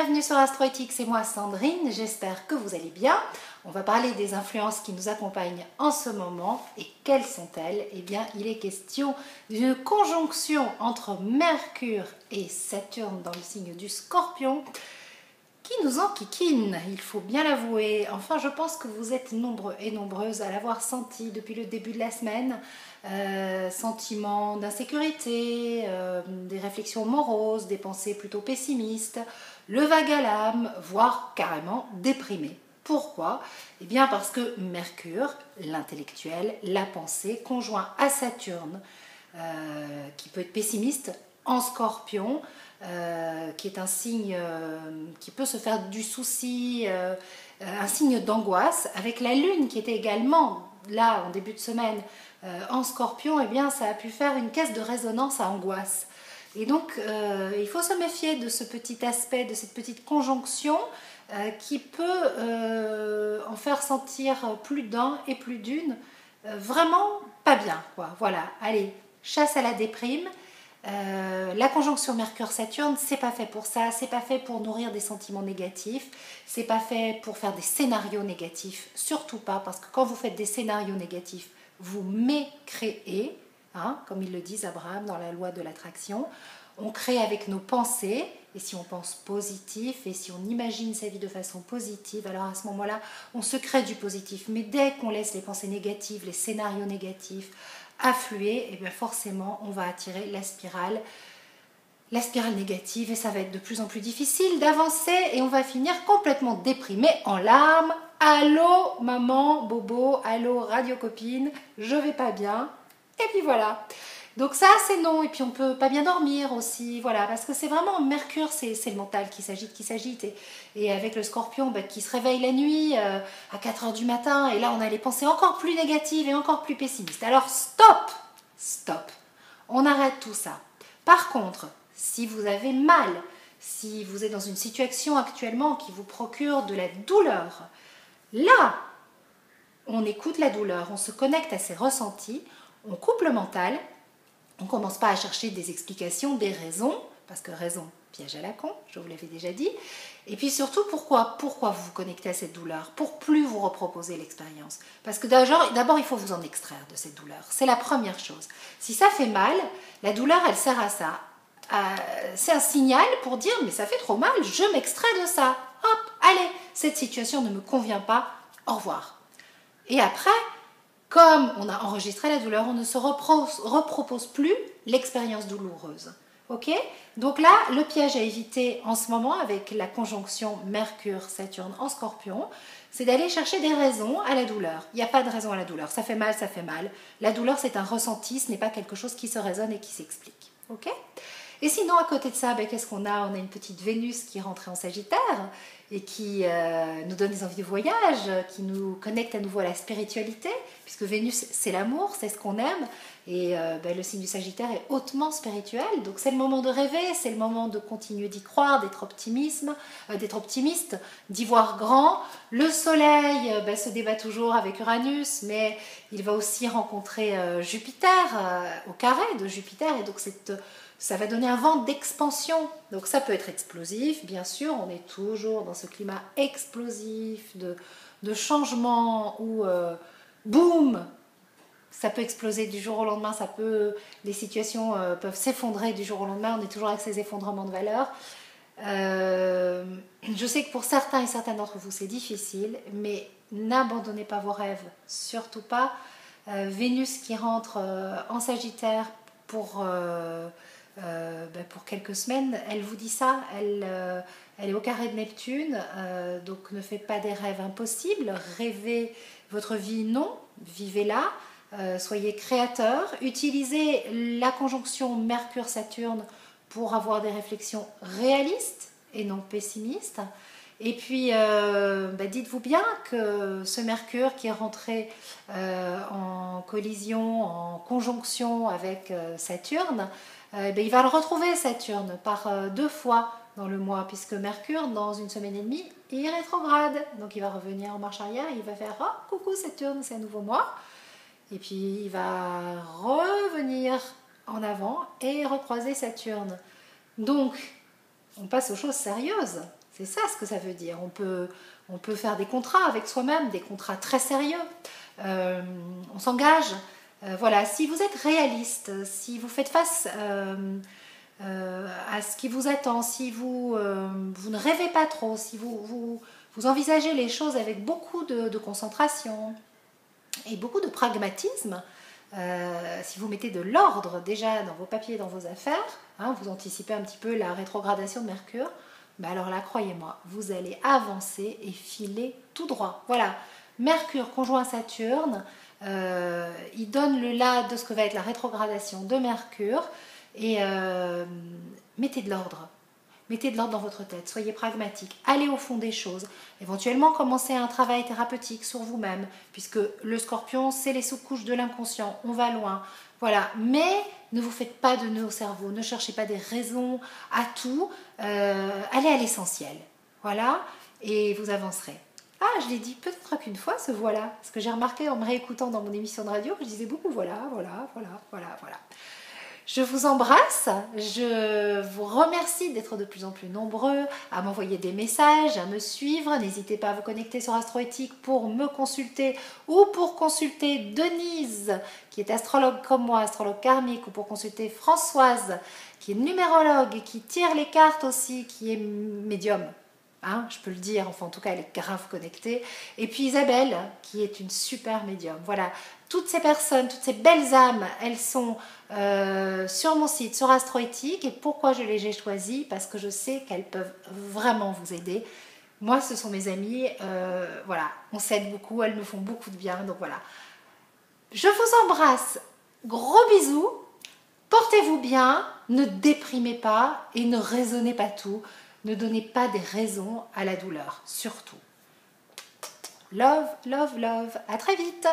bienvenue sur Astroéthique, c'est moi Sandrine, j'espère que vous allez bien. On va parler des influences qui nous accompagnent en ce moment. Et quelles sont-elles? Eh bien, il est question d'une conjonction entre Mercure et Saturne dans le signe du Scorpion qui nous enquiquine, il faut bien l'avouer. Enfin, je pense que vous êtes nombreux et nombreuses à l'avoir senti depuis le début de la semaine. Sentiments d'insécurité, des réflexions moroses, des pensées plutôt pessimistes, le vague à l'âme, voire carrément déprimé. Pourquoi? Eh bien parce que Mercure, l'intellectuel, la pensée, conjoint à Saturne, qui peut être pessimiste, en Scorpion, qui est un signe qui peut se faire du souci, un signe d'angoisse, avec la Lune qui était également là en début de semaine en Scorpion, eh bien ça a pu faire une caisse de résonance à angoisse. Et donc il faut se méfier de ce petit aspect, de cette petite conjonction qui peut en faire sentir plus d'un et plus d'une vraiment pas bien, quoi. Voilà, allez, chasse à la déprime. La conjonction Mercure-Saturne, c'est pas fait pour ça, c'est pas fait pour nourrir des sentiments négatifs, c'est pas fait pour faire des scénarios négatifs, surtout pas, parce que quand vous faites des scénarios négatifs, vous mécréez, hein, comme ils le disent Abraham dans la loi de l'attraction. On crée avec nos pensées, et si on pense positif, et si on imagine sa vie de façon positive, alors à ce moment-là, on se crée du positif. Mais dès qu'on laisse les pensées négatives, les scénarios négatifs affluer, et bien forcément, on va attirer la spirale négative, et ça va être de plus en plus difficile d'avancer, et on va finir complètement déprimé, en larmes. Allô maman, bobo, allô radio copine, je vais pas bien, et puis voilà. Donc ça c'est non, et puis on peut pas bien dormir aussi, voilà, parce que c'est vraiment Mercure, c'est le mental qui s'agite, et avec le Scorpion qui se réveille la nuit à 4 h du matin, et là on a les pensées encore plus négatives et encore plus pessimistes. Alors stop, on arrête tout ça. Par contre, si vous avez mal, si vous êtes dans une situation actuellement qui vous procure de la douleur, là, on écoute la douleur, on se connecte à ses ressentis, on coupe le mental, on ne commence pas à chercher des explications, des raisons, parce que raison, piège à la con, je vous l'avais déjà dit. Et puis surtout, pourquoi vous vous connectez à cette douleur? Pour plus vous reproposer l'expérience. Parce que d'abord, il faut vous en extraire de cette douleur. C'est la première chose. Si ça fait mal, la douleur, elle sert à ça. C'est un signal pour dire, mais ça fait trop mal, je m'extrais de ça. Hop, allez, cette situation ne me convient pas, au revoir. Et après, comme on a enregistré la douleur, on ne se repropose plus l'expérience douloureuse. Ok? Donc là, le piège à éviter en ce moment avec la conjonction Mercure-Saturne en Scorpion, c'est d'aller chercher des raisons à la douleur. Il n'y a pas de raison à la douleur. Ça fait mal, ça fait mal. La douleur, c'est un ressenti, ce n'est pas quelque chose qui se raisonne et qui s'explique. Ok? Et sinon, à côté de ça, qu'est-ce qu'on a? On a une petite Vénus qui est rentrée en Sagittaire et qui nous donne des envies de voyage, qui nous connecte à nouveau à la spiritualité, puisque Vénus, c'est l'amour, c'est ce qu'on aime. Et le signe du Sagittaire est hautement spirituel. Donc c'est le moment de rêver, c'est le moment de continuer d'y croire, d'être optimiste, d'y voir grand. Le Soleil se débat toujours avec Uranus, mais il va aussi rencontrer Jupiter, au carré de Jupiter, et donc ça va donner un vent d'expansion. Donc ça peut être explosif, bien sûr, on est toujours dans ce climat explosif, de changement, où boum, ça peut exploser du jour au lendemain, les situations peuvent s'effondrer du jour au lendemain, on est toujours avec ces effondrements de valeurs. Je sais que pour certains et certaines d'entre vous c'est difficile, mais n'abandonnez pas vos rêves, surtout pas. Vénus qui rentre en Sagittaire pour quelques semaines, elle vous dit ça, elle est au carré de Neptune, donc ne faites pas des rêves impossibles, rêvez votre vie, non, vivez-la, soyez créateur, utilisez la conjonction Mercure-Saturne pour avoir des réflexions réalistes et non pessimistes. Et puis, dites-vous bien que ce Mercure qui est rentré en collision, en conjonction avec Saturne, il va le retrouver Saturne par 2 fois dans le mois, puisque Mercure, dans une semaine et demie, il est rétrograde. Donc il va revenir en marche arrière, il va faire « Oh, coucou Saturne, c'est un nouveau mois ». Et puis il va revenir en avant et recroiser Saturne. Donc, on passe aux choses sérieuses. C'est ça ce que ça veut dire. On peut faire des contrats avec soi-même, des contrats très sérieux. On s'engage. Voilà, si vous êtes réaliste, si vous faites face à ce qui vous attend, si vous ne rêvez pas trop, si vous envisagez les choses avec beaucoup de concentration et beaucoup de pragmatisme, si vous mettez de l'ordre déjà dans vos papiers, dans vos affaires, hein, vous anticipez un petit peu la rétrogradation de Mercure, ben alors là, croyez-moi, vous allez avancer et filer tout droit. Voilà, Mercure conjoint Saturne, il donne le là de ce que va être la rétrogradation de Mercure, et mettez de l'ordre. Mettez de l'ordre dans votre tête, soyez pragmatique, allez au fond des choses. Éventuellement, commencez un travail thérapeutique sur vous-même, puisque le Scorpion, c'est les sous-couches de l'inconscient, on va loin. Voilà, mais ne vous faites pas de nœuds au cerveau, ne cherchez pas des raisons à tout, allez à l'essentiel. Voilà, et vous avancerez. Ah, je l'ai dit peut-être qu'une fois, ce voilà, parce que j'ai remarqué en me réécoutant dans mon émission de radio que je disais beaucoup voilà. Je vous embrasse, je vous remercie d'être de plus en plus nombreux à m'envoyer des messages, à me suivre. N'hésitez pas à vous connecter sur Astroéthique pour me consulter ou pour consulter Denise, qui est astrologue comme moi, astrologue karmique, ou pour consulter Françoise, qui est numérologue et qui tire les cartes aussi, qui est médium. Hein, je peux le dire, enfin en tout cas elle est grave connectée. Et puis Isabelle, qui est une super médium. Voilà, toutes ces personnes, toutes ces belles âmes, elles sont sur mon site, sur Astroéthique. Et pourquoi je les ai choisies? Parce que je sais qu'elles peuvent vraiment vous aider. Moi, ce sont mes amies, voilà, on s'aide beaucoup, elles me font beaucoup de bien, donc voilà. Je vous embrasse, gros bisous, portez-vous bien, ne déprimez pas et ne raisonnez pas tout. Ne donnez pas des raisons à la douleur, surtout. Love, love, love. À très vite.